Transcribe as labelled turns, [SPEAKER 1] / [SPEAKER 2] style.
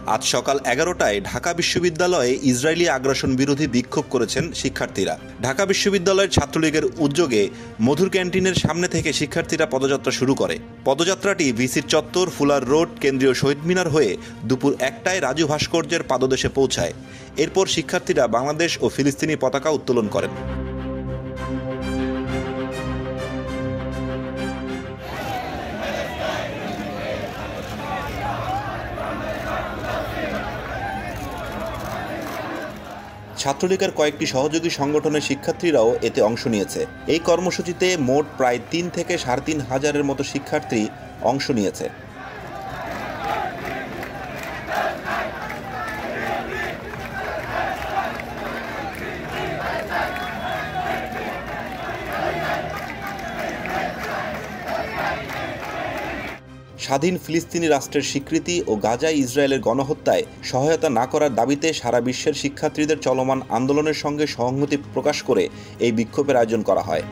[SPEAKER 1] আজ সকাল 11টায় ঢাকা বিশ্ববিদ্যালয়ে ইসরায়েলি আগ্রাসন বিরোধী বিক্ষোভ করেছেন শিক্ষার্থীরা। ঢাকা বিশ্ববিদ্যালয়ের ছাত্রলীগের উদ্যোগে মধুর ক্যান্টিনের সামনে থেকে শিক্ষার্থীরা পদযাত্রা শুরু করে। পদযাত্রাটি ভিসির চত্বর, ফুলার রোড, কেন্দ্রীয় শহীদ মিনার হয়ে দুপুর 1টায় রাজু ভাস্কর্যের পাদদেশে পৌঁছায়। এরপর শিক্ষার্থীরা বাংলাদেশ ও ফিলিস্তিনি পতাকা উত্তোলন করেন। ছাত্রলীগের কয়েকটি সহযোগী সংগঠনের শিক্ষার্থীরাও এতে অংশ নিয়েছে। এই কর্মসূচিতে মোট প্রায় 3 থেকে 3.5 হাজারের মতো শিক্ষার্থী অংশ নিয়েছে। স্বাধীন ফিলিস্তিনি রাষ্ট্রের স্বীকৃতি ও গাজায় ইসরায়েলের গণহত্যায় সহায়তা না করার দাবিতে সারা বিশ্বের শিক্ষার্থীদের চলমান আন্দোলনের সঙ্গে সংহতি প্রকাশ করে এই বিক্ষোভের আয়োজন করা হয়।